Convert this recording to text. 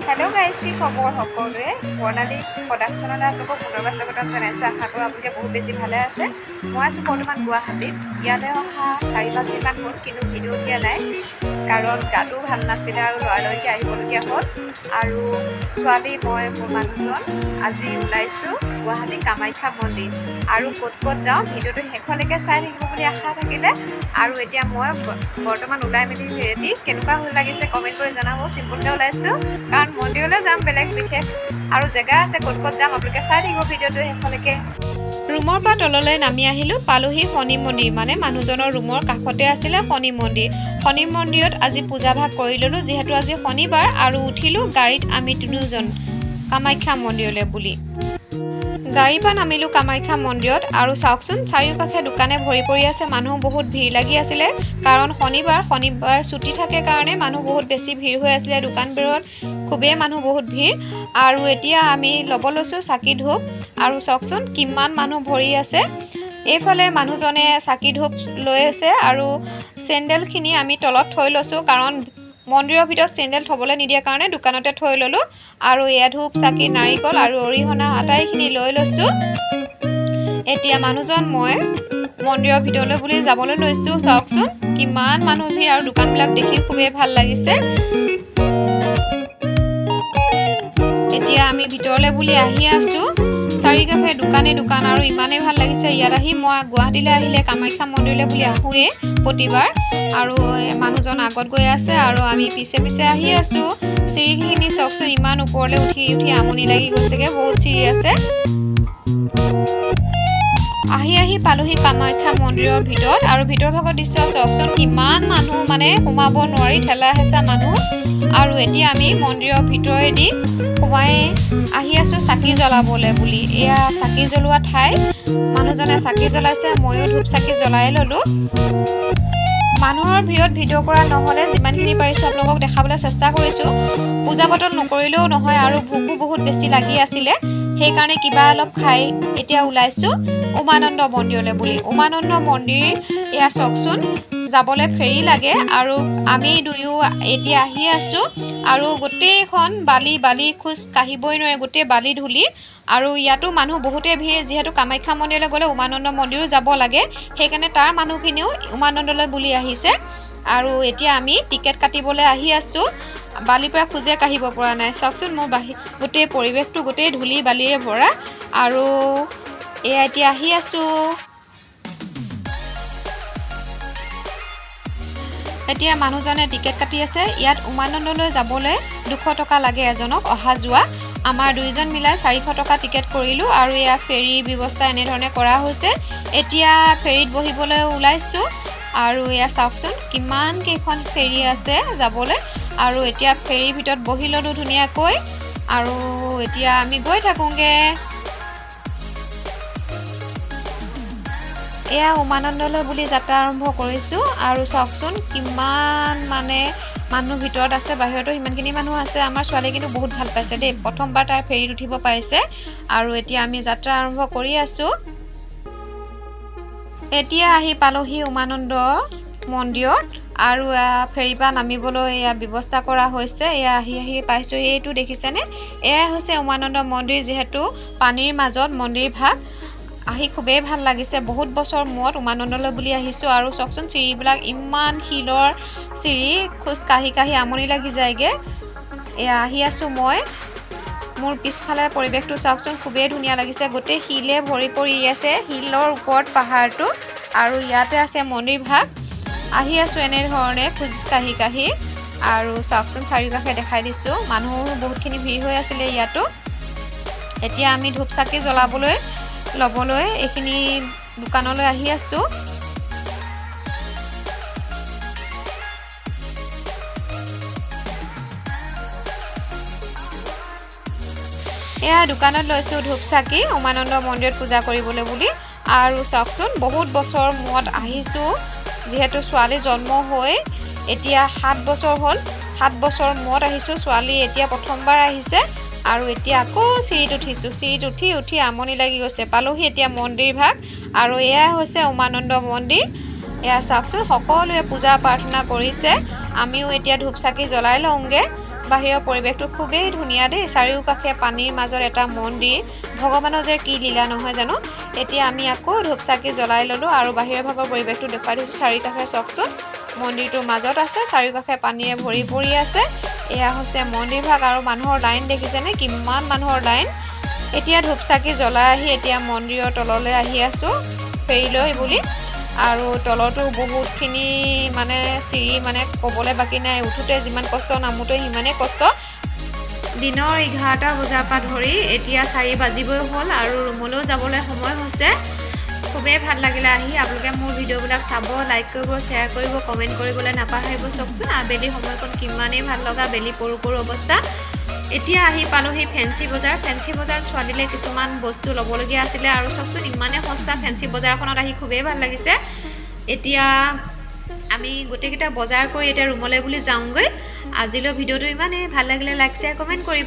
Hello guys की खबर সকলোৱে বৰ্ণালী প্ৰডাকশ্যনত আপোনালোকক পুনৰবাৰ স্বাগতম জনাইছোঁ। আশা কৰোঁ আপোনালোকে বহুত বেছি ভালে আছে। মই আছোঁ বৰ্তমান গুৱাহাটীত। ইয়ালৈ অহা 4-5 দিনমান হ'ল, কিন্তু ভিডিঅ' দিয়া নাই কাৰণ গাটো ভাল নাছিলে আৰু লৰালৰিকৈ আহিবলগীয়া হ'ল। আৰু ছোৱালী মই মোৰ মানুহজন আজি ওলাইছোঁ গুৱাহাটী কামাখ্যা মন্দিৰ। আৰু ক'ত ক'ত যাওঁ ভিডিঅ'টো শেষলৈকে চাই থাকিব বুলি আশা থাকিলে। আৰু এতিয়া মই বৰ্তমান ওলাই মেলি ৰেডি। কেনেকুৱা হৈ লাগিছে কমেণ্ট কৰি জনাব। চিম্পুলকৈ ওলাইছোঁ কাৰণ মন্দিৰলৈ যাম, বেলেগ বিশেষ আৰু জেগা আছে ক'ত ক'ত যাম আপোনালোকে চাই থাকিব ভিডিঅ'টো শেষলৈকে। ৰুমৰ পৰা তললৈ নামি আহিলোঁ, পালোহি শনি মন্দিৰ। মানে মানুহজনৰ ৰুমৰ কাষতে আছিলে শনি মন্দিৰ। শনি মন্দিৰত আজি পূজা ভাগ কৰি ল'লোঁ যিহেতু আজি শনিবাৰ, আৰু উঠিলোঁ গাড়ীত আমি তিনিওজন কামাখ্যা মন্দিৰলৈ বুলি। গাড়ীৰ পৰা নামিলোঁ কামাখ্যা মন্দিৰত। আৰু চাওকচোন চাৰিওকাষে দোকানে ভৰি পৰি আছে, মানুহ বহুত ভিৰ লাগি আছিলে কাৰণ শনিবাৰ ছুটি থাকে কাৰণে মানুহ বহুত বেছি ভিৰ হৈ আছিলে দোকানবোৰত, খুবেই মানুহ বহুত ভিৰ। আৰু এতিয়া আমি ল'ব লৈছোঁ চাকি ধূপ, আৰু চাওকচোন কিমান মানুহ ভৰি আছে। এইফালে মানুহজনে চাকি ধূপ লৈ আছে আৰু চেণ্ডেলখিনি আমি তলত থৈ লৈছোঁ কাৰণ মন্দিৰৰ ভিতৰত চেণ্ডেল থ'বলৈ নিদিয়ে কাৰণে দোকানতে থৈ ল'লোঁ। আৰু এয়া ধূপ চাকি নাৰিকল আৰু অৰিহণা আটাইখিনি লৈ লৈছোঁ। এতিয়া মানুহজন মই মন্দিৰৰ ভিতৰলৈ বুলি যাবলৈ লৈছোঁ। চাওকচোন কিমান মানুহ ভিৰ আৰু দোকানবিলাক দেখি খুবেই ভাল লাগিছে। এতিয়া আমি ভিতৰলৈ বুলি আহি আছোঁ। চাৰিকাষে দোকানে দোকান আৰু ইমানেই ভাল লাগিছে ইয়াত আহি। মই গুৱাহাটীলৈ আহিলে কামাখ্যা মন্দিৰলৈ বুলি আহোঁৱেই প্ৰতিবাৰ। আৰু মানুহজন আগত গৈ আছে আৰু আমি পিছে পিছে আহি আছোঁ। চিৰিখিনি চাওকচোন ইমান ওপৰলৈ উঠি উঠি আমনি লাগি গৈছেগৈ, বহুত চিৰি আছে। আহি পালোহি কামাখ্যা মন্দিৰৰ ভিতৰত, আৰু ভিতৰ ভাগৰ দৃশ্য চাওকচোন কিমান মানুহ, মানে সোমাব নোৱাৰি, ঠেলা হেঁচা মানুহ। আৰু এতিয়া আমি মন্দিৰৰ ভিতৰেদি সোমাই আহি আছোঁ চাকি জ্বলাবলৈ বুলি। এয়া চাকি জ্বলোৱা ঠাই, মানুহজনে চাকি জ্বলাইছে, ময়ো ধূপ চাকি জ্বলাই ল'লোঁ। মানুহৰ ভিৰত ভিডিঅ' কৰা নহ'লে যিমানখিনি পাৰিছোঁ আপোনালোকক দেখাবলৈ চেষ্টা কৰিছোঁ। পূজা পাতল নকৰিলেও নহয়, আৰু ভোকো বহুত বেছি লাগি আছিলে, সেইকাৰণে কিবা অলপ খাই এতিয়া ওলাইছোঁ উমানন্দ মন্দিৰলৈ বুলি। উমানন্দ মন্দিৰ এয়া চাওকচোন যাবলৈ ফেৰী লাগে, আৰু আমি দুয়ো এতিয়া আহি আছোঁ। আৰু গোটেইখন বালি খোজ কাঢ়িবই নোৱাৰে, গোটেই বালি ধূলি। আৰু ইয়াতো মানুহ বহুতেই ভিৰ, যিহেতু কামাখ্যা মন্দিৰলৈ গ'লে উমানন্দ মন্দিৰো যাব লাগে, সেইকাৰণে তাৰ মানুহখিনিও উমানন্দলৈ বুলি আহিছে। আৰু এতিয়া আমি টিকেট কাটিবলৈ আহি আছোঁ। বালিৰ পৰা খোজে কাঢ়িব পৰা নাই। চাওকচোন মোৰ গোটেই পৰিৱেশটো গোটেই ধূলি বালিৰে ভৰা। আৰু এয়া এতিয়া আহি আছোঁ। এতিয়া মানুহজনে টিকেট কাটি আছে। ইয়াত উমানন্দলৈ যাবলৈ 200 টকা লাগে এজনক অহা যোৱা। আমাৰ দুইজন মিলাই 400 টকা টিকেট কৰিলোঁ। আৰু এয়া ফেৰীৰ ব্যৱস্থা এনেধৰণে কৰা হৈছে। এতিয়া ফেৰীত বহিবলৈ ওলাইছোঁ। আৰু এয়া চাওকচোন কিমান কেইখন ফেৰী আছে যাবলৈ। আৰু এতিয়া ফেৰীৰ ভিতৰত বহি ল'লোঁ ধুনীয়াকৈ। আৰু এতিয়া আমি গৈ থাকোঁগৈ। এয়া উমানন্দলৈ বুলি যাত্ৰা আৰম্ভ কৰিছোঁ। আৰু চাওকচোন কিমান মানুহ ভিতৰত আছে, বাহিৰতো সিমানখিনি মানুহ আছে। আমাৰ ছোৱালীয়ে কিন্তু বহুত ভাল পাইছে দেই, প্ৰথমবাৰ তাই ফেৰীত উঠিব পাইছে। আৰু এতিয়া আমি যাত্ৰা আৰম্ভ কৰি আছোঁ। এতিয়া আহি পালোহি উমানন্দ মন্দিৰত। আৰু ফেৰীৰ পৰা নামিবলৈ এয়া ব্যৱস্থা কৰা হৈছে। এয়া আহি পাইছোঁ, এইটো দেখিছেনে? এয়া হৈছে উমানন্দ মন্দিৰ, যিহেতু পানীৰ মাজত মন্দিৰ ভাগ। আহি খুবেই ভাল লাগিছে, বহুত বছৰ মূৰত উমানন্দলৈ বুলি আহিছোঁ। আৰু চাওকচোন চিৰিবিলাক ইমান শিলৰ চিৰি, খোজ কাঢ়ি কাঢ়ি আমনি লাগি যায়গৈ। এয়া আহি আছোঁ মই। মোৰ পিছফালে পৰিৱেশটো চাওকচোন খুবেই ধুনীয়া লাগিছে, গোটেই শিলে ভৰি পৰি আছে, শিলৰ ওপৰত পাহাৰটো। আৰু ইয়াতে আছে মন্দিৰ ভাগ। আহি আছোঁ এনেধৰণে খোজ কাঢ়ি কাঢ়ি। আৰু চাওকচোন চাৰিওকাষে দেখাই দিছোঁ, মানুহো বহুতখিনি ভিৰ হৈ আছিলে ইয়াতো। এতিয়া আমি ধূপ চাকি ল'বলৈ এইখিনি দোকানলৈ আহি আছোঁ। এয়া দোকানত লৈছোঁ ধূপ চাকি উমানন্দ মন্দিৰত পূজা কৰিবলৈ বুলি। আৰু চাওকচোন বহুত বছৰ মূৰত আহিছোঁ, যিহেতু ছোৱালী জন্ম হৈ এতিয়া 7 বছৰ হ'ল। 7 বছৰ মূৰত আহিছোঁ। ছোৱালী এতিয়া প্ৰথমবাৰ আহিছে। আৰু এতিয়া আকৌ চিৰিত উঠিছোঁ। চিৰিত উঠি আমনি লাগি গৈছে। পালোহি এতিয়া মন্দিৰ ভাগ। আৰু এয়া হৈছে উমানন্দ মন্দিৰ। এয়া চাওকচোন সকলোৱে পূজা প্ৰাৰ্থনা কৰিছে। আমিও এতিয়া ধূপ চাকি জ্বলাই লওঁগৈ। বাহিৰৰ পৰিৱেশটো খুবেই ধুনীয়া দেই। চাৰিওকাষে পানীৰ মাজত এটা মন্দিৰ, ভগৱানৰ যে কি লীলা নহয় জানো। এতিয়া আমি আকৌ ধূপ চাকি জ্বলাই ল'লোঁ আৰু বাহিৰৰ ভাগৰ পৰিৱেশটো দেখুৱাই দিছোঁ। চাৰিওকাষে চাওকচোন, মন্দিৰটোৰ মাজত আছে, চাৰিওকাষে পানীৰে ভৰি পৰি আছে। এয়া হৈছে মন্দিৰ ভাগ আৰু মানুহৰ লাইন দেখিছেনে, কিমান মানুহৰ লাইন। এতিয়া ধূপ চাকি জ্বলাই আহি এতিয়া মন্দিৰৰ তললৈ আহি আছোঁ ফেৰীলৈ বুলি। আৰু তলতো বহুতখিনি মানে চিৰি, মানে ক'বলৈ বাকী নাই। উঠোঁতে যিমান কষ্ট, নামোতে সিমানেই কষ্ট। দিনৰ 11টা বজাৰ পৰা ধৰি এতিয়া 4 বাজিবই হ'ল আৰু ৰুমলৈও যাবলৈ সময় হৈছে। খুবেই ভাল লাগিলে আহি। আপোনালোকে মোৰ ভিডিঅ'বিলাক চাব, লাইক কৰিব, শ্বেয়াৰ কৰিব, কমেণ্ট কৰিবলৈ নাপাহৰিব। চাওকচোন আবেলি সময়কণ কিমানেই ভাল লগা, বেলি পৰো পৰো অৱস্থা। এতিয়া আহি পালোহি ফেঞ্চি বজাৰ। ফেঞ্চি বজাৰ ছোৱালীলৈ কিছুমান বস্তু ল'বলগীয়া আছিলে আৰু চাওকচোন ইমানেই সস্তা। ফেঞ্চি বজাৰখনত আহি খুবেই ভাল লাগিছে। এতিয়া আমি গোটেইকেইটা বজাৰ কৰি এতিয়া ৰুমলৈ বুলি যাওঁগৈ। আজিলৈ ভিডিঅ'টো ইমানেই ভাল লাগিলে লাইক শ্বেয়াৰ কমেণ্ট কৰিব।